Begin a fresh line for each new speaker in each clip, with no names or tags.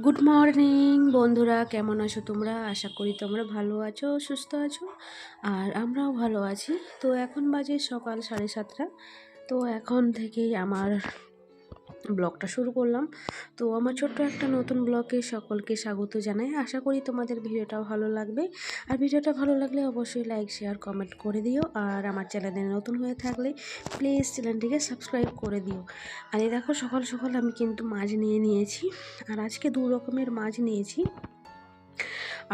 Good morning বন্ধুরা, কেমন আছো তোমরা? আশা করি তোমরা ভালো আছো, সুস্থ আছো। আর আমরাও ভালো আছি। তো এখন বাজে সকাল 7:30। তো এখন থেকেই আমার ব্লগটা শুরু করলাম। তো আমার ছোট্ট একটা নতুন ব্লগে সকলকে স্বাগত জানাই। আশা করি তোমাদের ভিডিওটা ভালো লাগবে। আর ভিডিওটা ভালো লাগলে অবশ্যই লাইক, শেয়ার, কমেন্ট করে দিও। আর আমার চ্যানেলে নতুন হয়ে থাকলে প্লিজ চ্যানেলটিকে সাবস্ক্রাইব করে দিও। আর এই দেখো, সকাল সকাল আমি কিন্তু মাছ নিয়ে নিয়েছি। আর আজকে 2 রকমের মাছ নিয়েছি।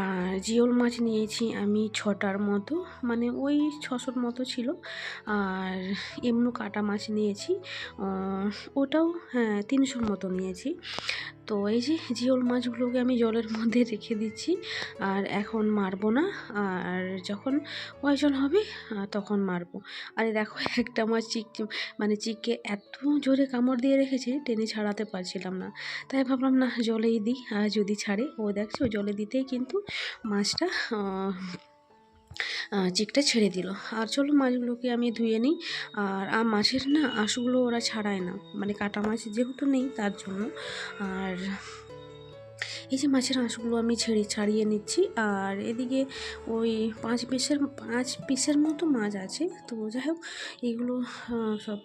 আর জিওল মাছ নিয়েছি আমি 6টার মতো, মানে ওই 600-র মতো ছিল। আর এমনি কাটা মাছ নিয়েছি, ওটাও হ্যাঁ 300-র মতো নিয়েছি। তো এই যে জিওল মাছগুলোকে আমি জলের মধ্যে রেখে দিচ্ছি। আর এখন মারবো না, আর যখন প্রয়োজন হবে তখন মারবো। আরে দেখো, একটা মাছ চিককে এত জোরে কামড় দিয়ে রেখেছে, টেনে ছাড়াতে পারছিলাম না। তাই ভাবলাম না, জলেই দিই, আর যদি ছাড়ে। ও দেখছো, জলে দিতেই কিন্তু মাছটা চিকটা ছেড়ে দিল। আর চলো মাছগুলোকে আমি ধুয়ে নিই। আর মাছের না আঁশগুলো ওরা ছাড়ায় না, মানে কাটা মাছ যেহেতু নেই তার জন্য। আর এই যে মাছের আঁশগুলো আমি ছাড়িয়ে নিচ্ছি। আর এদিকে ওই 5 পিসের মতো মাছ আছে। তো যাই হোক, এগুলো সব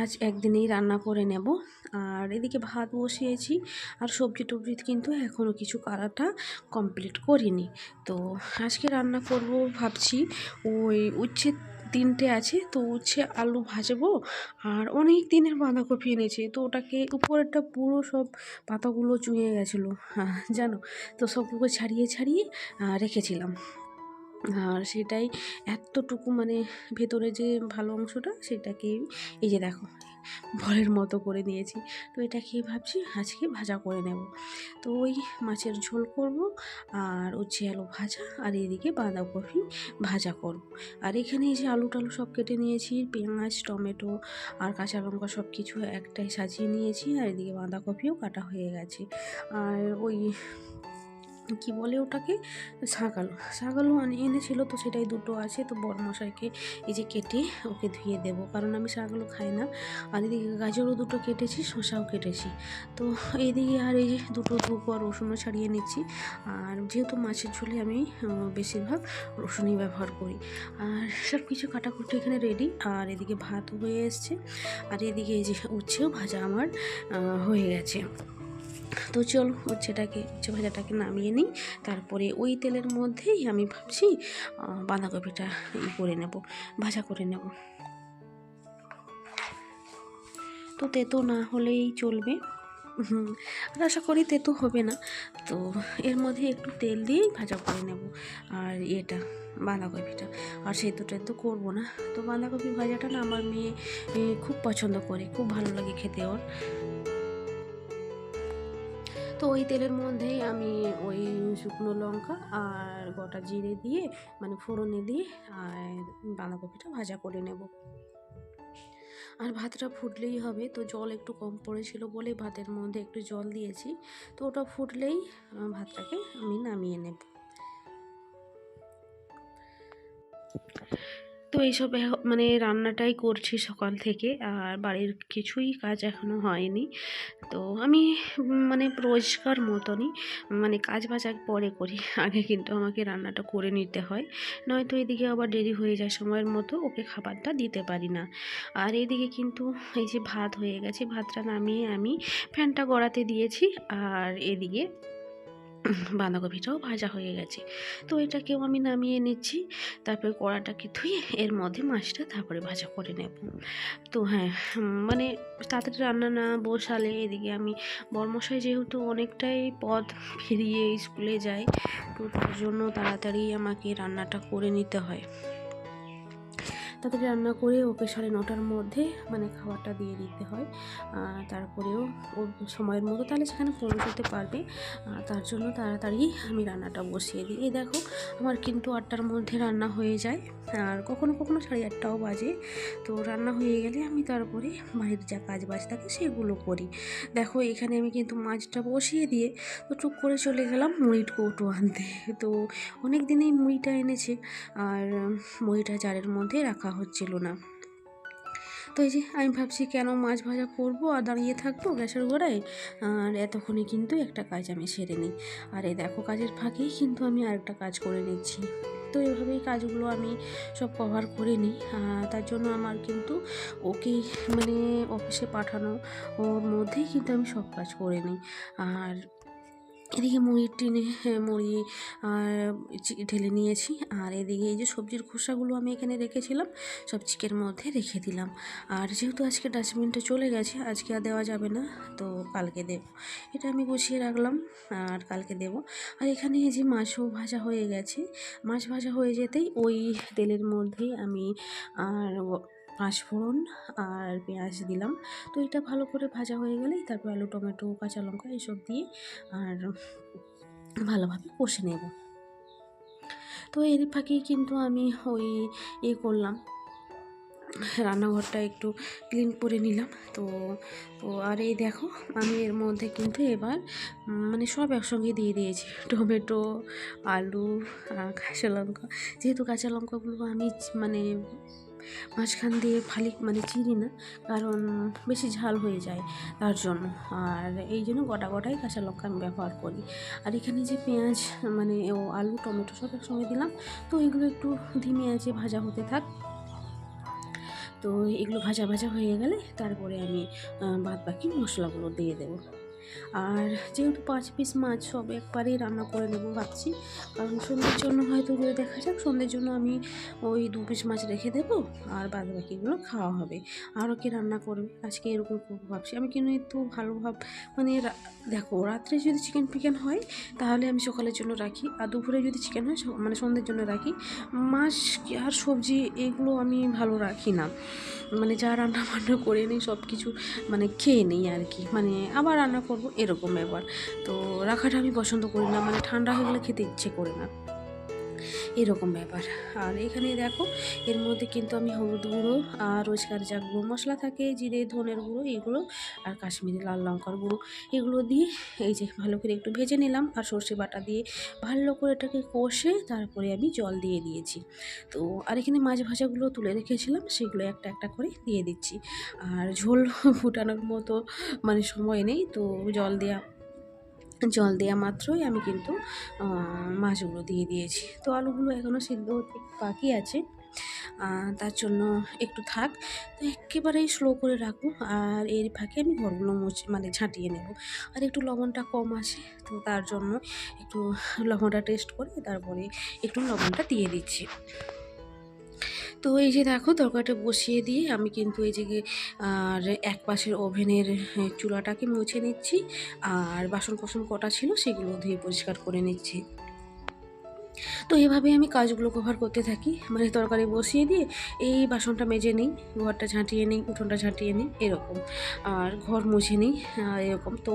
আজ একদিনেই রান্না করে নেব। আর এদিকে ভাত বসিয়েছি। আর সবজি টবজি কিন্তু এখনও কিছু কাটাটা কমপ্লিট করিনি। তো আজকে রান্না করব ভাবছি, ওই উচ্ছে 3টে আছে, তো উচ্ছে আলু ভাজবো। আর অনেক দিনের বাঁধাকপি এনেছে, তো ওটাকে উপরেরটা পুরো সব পাতাগুলো চুঁয়ে গেছিলো, জানো। তো সবগুলো ছাড়িয়ে ছাড়িয়ে রেখেছিলাম। আর সেটাই এতটুকু, মানে ভেতরে যে ভালো অংশটা, সেটাকে এই যে দেখো বলের মতো করে নিয়েছি। তো এটাকে ভাবছি আজকে ভাজা করে নেব। তো ওই মাছের ঝোল করব, আর উচ্ছে আলু ভাজা, আর এদিকে বাঁধাকপি ভাজা করব। আর এখানে এই যে আলু টালু সব কেটে নিয়েছি, পেঁয়াজ, টমেটো আর কাঁচা লঙ্কা সব কিছু একটাই সাজিয়ে নিয়েছি। আর এদিকে বাঁধাকপিও কাটা হয়ে গেছে। আর ওই কি বলে ওটাকে, শাক আলু এনেছিল, তো সেটাই 2টো আছে। তো বড়মশাইকে এই যে কেটে ওকে ধুয়ে দেব, কারণ আমি শাক-আলু খাই না। আর এদিকে গাজরও 2টো কেটেছি, শসাও কেটেছি। তো এইদিকে আর এই যে 2টো ধুবো, আর রসুনও ছাড়িয়ে নিচ্ছি। আর যেহেতু মাছের ঝোলে আমি বেশিরভাগ রসুনই ব্যবহার করি। আর সব কিছু কাটাকুটি এখানে রেডি। আর এদিকে ভাত হয়ে এসছে। আর এদিকে এই যে উচ্ছেও ভাজা আমার হয়ে গেছে। তো চলো উচ্ছে ভাজাটাকে নামিয়ে নিই। তারপরে ওই তেলের মধ্যেই আমি ভাবছি বাঁধাকপিটা করে নেব, ভাজা করে নেব। তো তেতো না হলেই চলবে। আর আশা করি তেতো হবে না। তো এর মধ্যে একটু তেল দিয়েই ভাজা করে নেব। আর বাঁধাকপিটা আর সেদ্ধ করবো না। তো বাঁধাকপি ভাজাটা না আমার মেয়ে খুব পছন্দ করে, খুব ভালো লাগে খেতে ওর। তো ওই তেলের মধ্যেই আমি ওই শুকনো লঙ্কা আর গোটা জিরে দিয়ে, মানে ফোড়নে দিয়ে, আর বাঁধাকপিটা ভাজা করে নেব। আর ভাতটা ফুটলেই হবে। তো জল একটু কম পড়েছিল বলে ভাতের মধ্যে একটু জল দিয়েছি। তো ওটা ফুটলেই ভাতটাকে আমি নামিয়ে নেব। তো এইসব মানে রান্নাটাই করছি সকাল থেকে। আর বাড়ির কিছুই কাজ এখনও হয়নি। তো আমি মানে রোজকার মতনই, মানে কাজ বাজ পরে করি, আগে কিন্তু আমাকে রান্নাটা করে নিতে হয়। নয়তো এদিকে আবার দেরি হয়ে যায়, সময়ের মতো ওকে খাবারটা দিতে পারি না। আর এদিকে কিন্তু এই যে ভাত হয়ে গেছে, ভাতটা নামিয়ে আমি ফ্যানটা গড়াতে দিয়েছি। আর এদিকে বাঁধাকপিটাও ভাজা হয়ে গেছে। তো এটাকেও আমি নামিয়ে নিচ্ছি। তারপরে কড়াটাকে ধুয়ে এর মধ্যে মাছটা তারপরে ভাজা করে নেব। তো হ্যাঁ, মানে তাড়াতাড়ি রান্না না বসালে এদিকে আমি বরমশাই যেহেতু অনেকটাই পথ পেরিয়ে স্কুলে যায়, তো তার জন্য তাড়াতাড়ি আমাকে রান্নাটা করে নিতে হয়। তাড়াতাড়ি রান্না করে ওকে 9:30-র মধ্যে মানে খাবারটা দিয়ে দিতে হয়। তারপরেও ওর সময়ের মতো তাহলে সেখানে পৌঁছতে পারবে। তার জন্য তাড়াতাড়ি আমি রান্নাটা বসিয়ে দিই। এই দেখো, আমার কিন্তু 8টার মধ্যে রান্না হয়ে যায়। আর কখনো কখনো 8:30টাও বাজে। তো রান্না হয়ে গেলে আমি তারপরে বাড়ির যা কাজ বাজ থাকে সেগুলো করি। দেখো, এখানে আমি কিন্তু মাছটা বসিয়ে দিয়ে তো টুক করে চলে গেলাম মুড়ির কৌটো আনতে। তো অনেক দিনেই মুড়িটা এনেছে, আর মুড়িটা জারের মধ্যে রাখা হচ্ছিল না। তো এই যে আমি ভাবছি কেন মাছ ভাজা করবো আর দাঁড়িয়ে থাকবো গ্যাসের গোড়ায়, আর এতক্ষণে কিন্তু একটা কাজ আমি সেরে নিই। আর এই দেখো কাজের ফাঁকেই কিন্তু আমি আরেকটা কাজ করে নিচ্ছি। তো এভাবেই কাজগুলো আমি সব কভার করে নিই। তার জন্য আমার কিন্তু ওকে মানে অফিসে পাঠানো ওর মধ্যেই কিন্তু আমি সব কাজ করে নিই। আর এদিকে মুড়ির টিনে মুড়ি আর ঢেলে নিয়েছি, আর এদিকে এই যে সবজির খোসাগুলো আমি এখানে রেখেছিলাম সব চিকের মধ্যে রেখে দিলাম। আর যেহেতু আজকে ডাস্টবিনটা চলে গেছে, আজকে আর দেওয়া যাবে না, তো কালকে দেব। এটা আমি গুছিয়ে রাখলাম আর কালকে দেব। আর এখানে এই যে মাছও ভাজা হয়ে গেছে। মাছ ভাজা হয়ে যেতেই ওই তেলের মধ্যেই আমি আর পাঁচফোড়ন আর পেঁয়াজ দিলাম। তো এটা ভালো করে ভাজা হয়ে গেলেই তারপর আলু, টমেটো, কাঁচা লঙ্কা এসব দিয়ে আর ভালোভাবে কষে নেব। তো এর ফাঁকেই কিন্তু আমি ওই করলাম, রান্নাঘরটা একটু ক্লিন করে নিলাম। তো তো আর এই দেখো আমি এর মধ্যে কিন্তু এবার মানে সব একসঙ্গে দিয়ে দিয়েছি, টমেটো, আলু, কাঁচা লঙ্কা। যেহেতু কাঁচা লঙ্কাগুলো আমি মানে মাঝখান দিয়ে মানে চিনি না, কারণ বেশি ঝাল হয়ে যায় তার জন্য। আর এই জন্য গোটা গোটাই কাঁচা লঙ্কা আমি ব্যবহার করি। আর এখানে যে পেঁয়াজ মানে আলু, টমেটো সব একসঙ্গে দিলাম। তো এগুলো একটু ধিমে আঁচে ভাজা হতে থাক। তো এগুলো ভাজা ভাজা হয়ে গেলে তারপরে আমি বাদ বাকি মশলাগুলো দিয়ে দেবো। আর যেহেতু 5 পিস মাছ সব একবারেই রান্না করে নেবো ভাবছি, কারণ সন্ধ্যের জন্য হয়তো যদি দেখা যাক সন্ধ্যের জন্য আমি ওই 2 পিস মাছ রেখে দেবো, আর বাদ বাকিগুলো খাওয়া হবে। আরও কি রান্না করবে আজকে এরকম করবো ভাবছি আমি। কিন্তু ভালো মানে দেখো রাত্রে যদি চিকেন ফিকেন হয় তাহলে আমি সকালের জন্য রাখি, আর দুপুরে যদি চিকেন হয় মানে সন্ধ্যের জন্য রাখি। মাছ আর সবজি এগুলো আমি ভালো রাখি না, মানে যা রান্না বান্না করে নিই সব কিছু মানে খেয়ে নিই আর কি, মানে আবার রান্না করবো এরকম ব্যাপার। তো রাখাটা আমি পছন্দ করি না, মানে ঠান্ডা হয়ে গেলে খেতে ইচ্ছে করে না, এরকম ব্যাপার। আর এখানে দেখো এর মধ্যে কিন্তু আমি হলুদ গুঁড়ো আর রোজকার যা গুঁড়ো মশলা থাকে, জিরে, ধনের গুঁড়ো এগুলো, আর কাশ্মীরি লাল লঙ্কার গুঁড়ো এগুলো দিয়ে এই যে ভালো করে একটু ভেজে নিলাম। আর সর্ষে বাটা দিয়ে ভালো করে এটাকে কষে তারপরে আমি জল দিয়ে দিয়েছি। তো আর এখানে মাছ ভাজাগুলো তুলে রেখেছিলাম সেগুলো একটা একটা করে দিয়ে দিচ্ছি। আর ঝোল ফুটানোর মতো মানে সময় নেই, তো জল দেওয়া মাত্রই আমি কিন্তু মাছগুলো দিয়ে দিয়েছি। তো আলুগুলো এখনও সিদ্ধ হতে বাকি আছে, তার জন্য একটু থাক। তো একেবারেই স্লো করে রাখবো। আর এর ফাঁকে আমি ঘরগুলো মানে ঝাঁটিয়ে নেব। আর একটু লবণটা কম আছে, তো তার জন্য একটু লবণটা টেস্ট করে তারপরে একটু লবণটা দিয়ে দিচ্ছি। তো এই যে দেখো তরকারিটা বসিয়ে দিয়ে আমি কিন্তু এই যে আর এক পাশের ওভেনের চুলাটাকে মুছে নিচ্ছি, আর বাসন কোসন কটা ছিল সেগুলো ধুয়ে পরিষ্কার করে নিচ্ছি। তো এভাবে আমি কাজগুলো কভার করতে থাকি, মানে তরকারি বসিয়ে দিয়ে এই বাসনটা মেজে নিই, ঘরটা ঝাঁটিয়ে নিই, উঠোনটা ঝাঁটিয়ে নিই এরকম, আর ঘর মুছে নিই এরকম। তো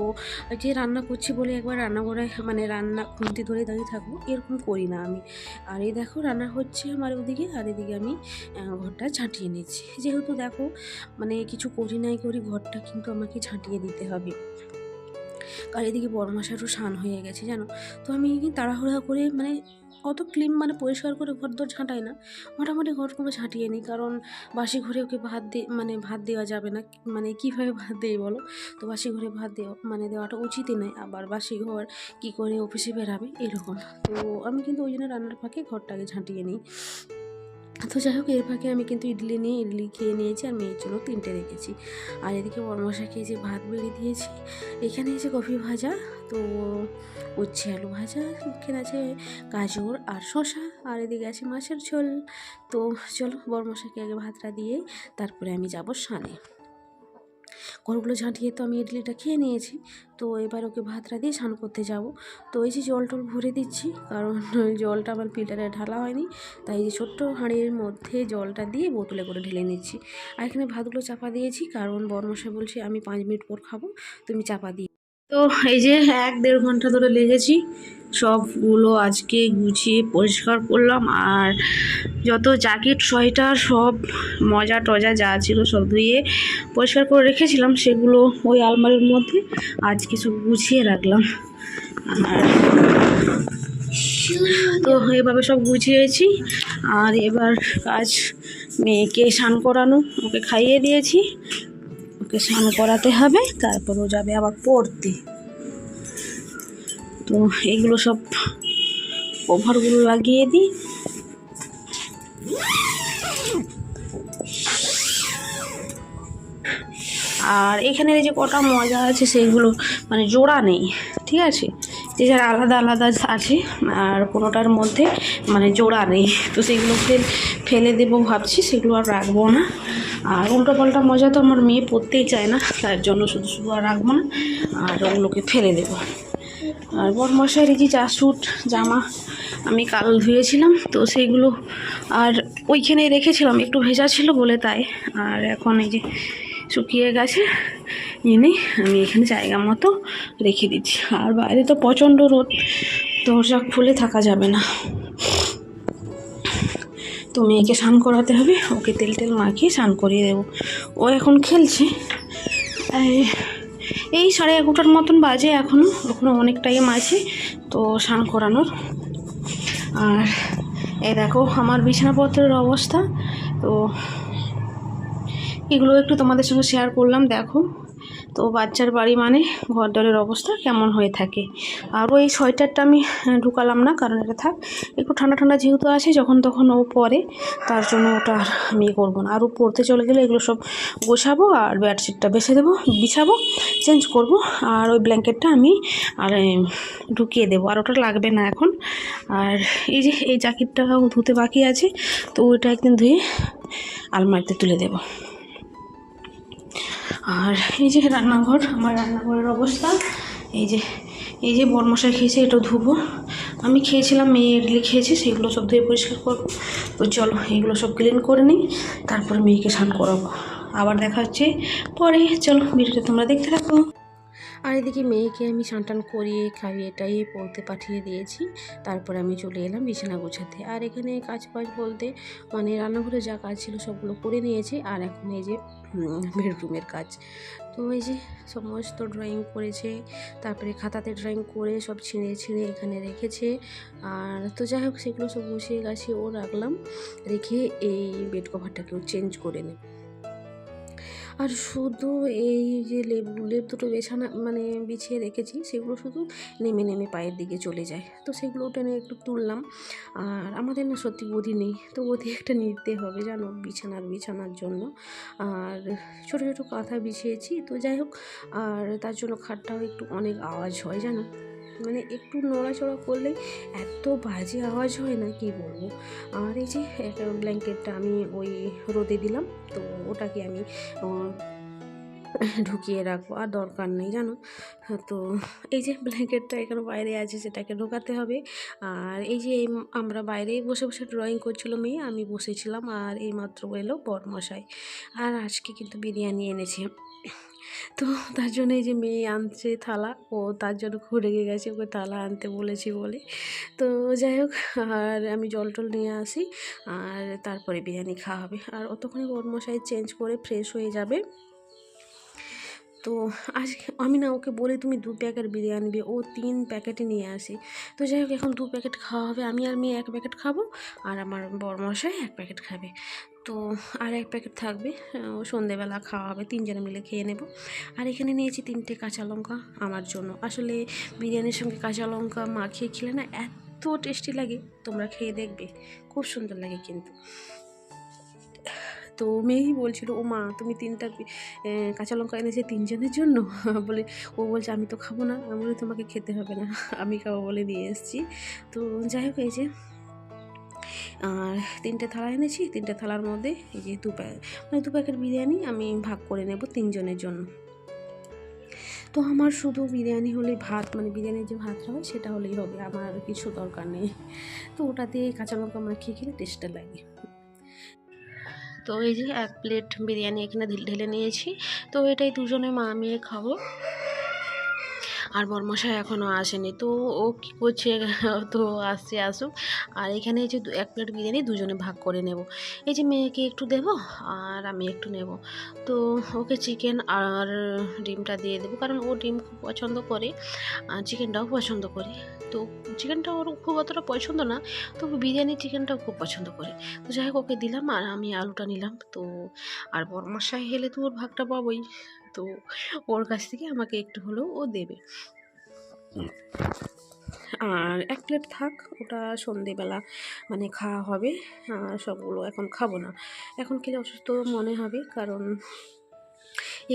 যে রান্না করছি বলে একবার রান্নাঘরে মানে রান্না খুন্তি ধরে দাঁড়িয়ে থাকবো এরকম করি না আমি। আর এই দেখো রান্না হচ্ছে আমার ওদিকে, আর এদিকে আমি ঘরটা ঝাঁটিয়ে নিচ্ছি। যেহেতু দেখো মানে কিছু করি নাই করি ঘরটা কিন্তু আমাকে ঝাঁটিয়ে দিতে হবে। আর এদিকে বড়মশাইরও স্নান হয়ে গেছে জানো। তো আমি তাড়াহুড়া করে মানে অত ক্লিন মানে পরিষ্কার করে ঘর দর ঝাঁটাই না, মোটামুটি ঘরগুলো ঝাঁটিয়ে নিই, কারণ বাসি ঘরে ওকে ভাত দেওয়া যাবে না, মানে কীভাবে ভাত দেয় বলো। তো বাসি ঘরে ভাত দেওয়াটা উচিতই নয়, আবার বাসি ঘর কী করে অফিসে বেরাবে এরকম। তো আমি কিন্তু ওই জন্য রান্নার ফাঁকে ঘরটাকে ঝাঁটিয়ে নিই। তো যাই হোক এর ফাঁকে আমি কিন্তু ইডলি খেয়ে নিয়েছি, আর মেয়ের জন্য 3টে রেখেছি। আর এদিকে বড়মশাইকে যে ভাত বেড়ে দিয়েছি, এখানে এসে কফি ভাজা, তো উচ্ছে আলু ভাজা, এখানে আছে গাজর আর শসা, আর এদিকে আছে মাছের ঝোল। তো চলো বড়মশাইকে আগে ভাতটা দিয়ে তারপরে আমি যাব স্নানে। ঘরগুলো ঝাঁটিয়ে তো আমি ইডলিটা খেয়ে নিয়েছি, তো এবার ওকে ভাতটা দিয়ে স্নান করতে যাব। তো এই যে জল টল ভরে দিচ্ছি, কারণ জলটা আমার ফিল্টারে ঢালা হয়নি, তাই এই যে ছোট্ট হাঁড়ির মধ্যে জলটা দিয়ে বোতলে করে ঢেলে নিচ্ছি। আর এখানে ভাতগুলো চাপা দিয়েছি, কারণ বড়মশাই বলছে আমি 5 মিনিট পর খাবো, তুমি চাপা দিয়ে। তো এই যে 1-1.5 ঘন্টা ধরে লেগেছি সবগুলো আজকে গুছিয়ে পরিষ্কার করলাম। আর যত জ্যাকেট সোয়েটার সব মজা টজা যা ছিল সব ধুয়ে পরিষ্কার করে রেখেছিলাম, সেগুলো ওই আলমারির মধ্যে আজকে সব গুছিয়ে রাখলাম। আর তো এভাবে সব গুছিয়েছি। আর এবার কাজ মেয়েকে স্নান করানো, ওকে খাইয়ে দিয়েছি, ওকে স্নান করাতে হবে, তারপর ও যাবে আবার পড়তে। তো এইগুলো সব কভারগুলো লাগিয়ে দিই। আর এখানে যে কটা মজা আছে সেগুলো মানে জোড়া নেই, ঠিক আছে, যে যার আলাদা আলাদা আছে, আর কোনোটার মধ্যে মানে জোড়া নেই। তো সেগুলোকে ফেলে দেবো ভাবছি, সেগুলো আর রাখবো না। আর উল্টো পাল্টা মজা তো আমার মেয়ে পড়তেই চায় না, তার জন্য শুধু শুধু আর রাখবো না, আর ওগুলোকে ফেলে দেবো। আর বড়মশাইয়ের এই যে স্যুট জামা আমি কাল ধুয়েছিলাম, তো সেইগুলো আর ওইখানে রেখেছিলাম, একটু ভেজা ছিল বলে তাই। আর এখন এই যে শুকিয়ে গেছে, এনে আমি এখানে জায়গা মতো রেখে দিচ্ছি। আর বাইরে তো প্রচণ্ড রোদ, দরজা খুলে থাকা যাবে না। তো মেয়েকে স্নান করাতে হবে, ওকে তেল টেল মাখিয়ে স্নান করিয়ে দেবো। ও এখন খেলছে, এই 11:30টার মতন বাজে, এখনও অনেক টাইম আছে তো স্নান করানোর। আর এই দেখো আমার বিছানাপত্রের অবস্থা, তো এগুলো একটু তোমাদের সঙ্গে শেয়ার করলাম। দেখো তো বাচ্চার বাড়ি মানে ঘর দরের অবস্থা কেমন হয়ে থাকে। আর ওই সোয়েটারটা আমি ঢুকালাম না, কারণ এটা থাক, একটু ঠান্ডা ঠান্ডা যেহেতু আছে, যখন তখন ও পরে, তার জন্য ওটা আর আমি করবো না। আর ও পড়তে চলে গেলে এগুলো সব গোছাবো, আর বেডশিটটা বিছাবো, চেঞ্জ করব। আর ওই ব্ল্যাঙ্কেটটা আমি আর ঢুকিয়ে দেবো, আর ওটা লাগবে না এখন। আর এই যে এই জ্যাকেটটাও ধুতে বাকি আছে, তো ওইটা একদিন ধুয়ে আলমারিতে তুলে দেবো। আর এই যে রান্নাঘর, আমার রান্নাঘরের অবস্থা এই যে বড়মশাই খেয়েছে, এটা ধুবো। আমি খেয়েছিলাম, মেয়ে ইডলি খেয়েছে, সেগুলো সব ধুয়ে পরিষ্কার করবো। তো চলো এগুলো সব ক্লিন করে নিই, তারপরে মেয়েকে স্নান করাবো। আবার দেখা হচ্ছে পরে, চলো ভিডিওটা তোমরা দেখতে থাকো। আর এদিকে মেয়েকে আমি স্নান করিয়ে খাইয়ে টাইয়ে পড়তে পাঠিয়ে দিয়েছি, তারপরে আমি চলে এলাম বিছানা গোছাতে। আর এখানে কাজ বলতে মানে রান্নাঘরে যা কাজ ছিল সবগুলো করে নিয়েছি। আর এখন এই যে বেডরুমের কাজ, তো এই যে সমস্ত ড্রয়িং করেছে, তারপরে খাতাতে ড্রয়িং করে সব ছিঁড়ে এখানে রেখেছে। আর তো যাই হোক সেগুলো সব গুছিয়ে গাছিয়ে রাখলাম, রেখে এই বেড কভারটাকেও চেঞ্জ করে নেব। আর শুধু এই যে লেপ দুটো মানে বিছিয়ে রেখেছি, সেগুলো শুধু নেমে পায়ের দিকে চলে যায়, তো সেগুলো টেনে একটু তুললাম। আর আমাদের না সত্যি গদি নেই, তো গদি একটা নিতে হবে জানো, বিছানার জন্য। আর ছোটো ছোটো কাঁথা বিছিয়েছি, তো যাই হোক, আর তার জন্য খাটটাও একটু অনেক আওয়াজ হয় জানো, মানে একটু নড়াচড়া করলেই এত বাজে আওয়াজ হয় না, কি বলবো। আর এই যে একটা ব্ল্যাঙ্কেটটা আমি ওই রোদে দিলাম, তো ওটাকে আমি ঢুকিয়ে রাখবো, আর দরকার নেই জানো। তো এই যে ব্ল্যাঙ্কেটটা এখানে বাইরে আছে, সেটাকে ঢোকাতে হবে। আর এই যে আমরা বাইরে বসে বসে ড্রয়িং করছিল মেয়ে, আমি বসেছিলাম, আর এই মাত্র এলো বরমশাই। আর আজকে কিন্তু বিরিয়ানি এনেছে, তো তার জন্য এই যে মেয়ে আনছে থালা, ও তার জন্য খুব রেগে গেছে, ওকে থালা আনতে বলেছি বলে। তো যাই হোক, আর আমি জল টল নিয়ে আসি, আর তারপরে বিরিয়ানি খাওয়া হবে। আর অতক্ষণে বরমশাই চেঞ্জ করে ফ্রেশ হয়ে যাবে। তো আজ আমি না ওকে বলি তুমি 2 প্যাকেট বিরিয়ানি আনবে, ও 3 প্যাকেটই নিয়ে আসে। তো যাই হোক এখন 2 প্যাকেট খাওয়া হবে, আমি আর মেয়ে 1 প্যাকেট খাবো, আর আমার বরমশাই 1 প্যাকেট খাবে। তো আর 1 প্যাকেট থাকবে, ও সন্ধেবেলা খাওয়া হবে, 3 জনে মিলে খেয়ে নেব। আর এখানে নিয়েছি 3টে কাঁচা লঙ্কা আমার জন্য। আসলে বিরিয়ানির সঙ্গে কাঁচা লঙ্কা মাখিয়ে খেলে না এত টেস্টি লাগে, তোমরা খেয়ে দেখবে, খুব সুন্দর লাগে কিন্তু। তো মেয়েই বলছিল, ও মা তুমি 3টা কাঁচা লঙ্কা এনেছে 3 জনের জন্য বলে, ও বলছে আমি তো খাবো না, আমি বলি তোমাকে খেতে হবে না, আমি খাবো বলে দিয়ে এসেছি। তো যাই হোক এই যে আর 3টে থালা এনেছি, 3টে থালার মধ্যে এই যে 2 প্যাকেট বিরিয়ানি আমি ভাগ করে নেব 3 জনের জন্য। তো আমার শুধু বিরিয়ানি হলে ভাত, মানে বিরিয়ানির যে ভাতটা হয় সেটা হলেই হবে, আমার কিছু দরকার নেই। তো ওটা দিয়ে কাঁচা লঙ্কা মাখিয়ে খেলে টেস্টটা লাগে। তো এই যে 1 প্লেট বিরিয়ানি এখানে ঢেলে নিয়েছি, তো এটাই দুজনে মা মেয়ে খাবো।
আর বরমশাই এখনও আসেনি, তো ও কী করছে তো আসুক। আর এখানে এই যে 1 প্লেট বিরিয়ানি দুজনে ভাগ করে নেব। এই যে মেয়েকে একটু দেবো আর আমি একটু নেব। তো ওকে চিকেন আর ডিমটা দিয়ে দেবো, কারণ ও ডিম খুব পছন্দ করে আর চিকেনটাও পছন্দ করে। তো চিকেনটা ওর খুব অতটা পছন্দ না, তবু বিরিয়ানি চিকেনটাও খুব পছন্দ করে। তো যাই হোক ওকে দিলাম আর আমি আলুটা নিলাম। তো আর বরমশাই এলে তো ওর ভাগটা পাবোই, তো ওর কাছ থেকে আমাকে একটু হলেও ও দেবে। আর 1 প্লেট থাক, ওটা সন্ধেবেলা মানে খাওয়া হবে। সবগুলো এখন খাবো না, এখন খেলে অসুস্থ মনে হবে, কারণ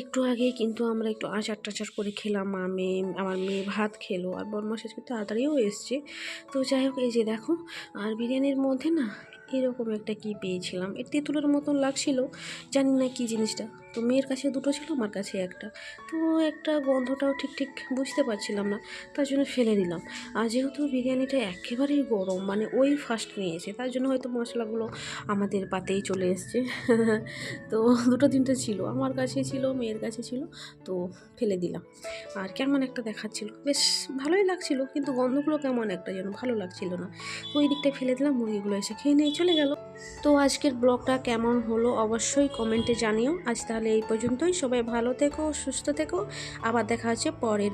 একটু আগে কিন্তু আমরা একটু আচার টাচার করে খেলাম। আমার মেয়ে ভাত খেলো আর বরমাস আজকে তাড়াতাড়িও এসছে। তো যাই হোক এই যে দেখো, আর বিরিয়ানির মধ্যে না এরকম একটা কি পেয়েছিলাম, এর তেঁতুলের মতন লাগছিল, জানি না কি জিনিসটা। তো মেয়ের কাছে দুটো ছিল, আমার কাছে একটা। তো একটা গন্ধটাও ঠিক ঠিক বুঝতে পারছিলাম না, তার জন্য ফেলে দিলাম। আর যেহেতু বিরিয়ানিটা একেবারেই গরম, মানে ওই ফার্স্ট নিয়েছে, তার জন্য হয়তো মশলাগুলো আমাদের পাতেই চলে এসছে। তো দুটো তিনটে ছিল, আমার কাছে ছিল, মেয়ের কাছে ছিল, তো ফেলে দিলাম। আর কেমন একটা দেখাচ্ছিল, বেশ ভালোই লাগছিল, কিন্তু গন্ধগুলো কেমন একটা যেন ভালো লাগছিল না। তো ওই দিকটায় ফেলে দিলাম, মুরগিগুলো এসে খেয়ে নিয়ে চলে গেল। তো আজকের ব্লগটা কেমন হলো অবশ্যই কমেন্টে জানিও। আজ তাহলে এই পর্যন্তই, সবাই ভালো থেকো, সুস্থ থেকো, আবার দেখা হচ্ছে পরের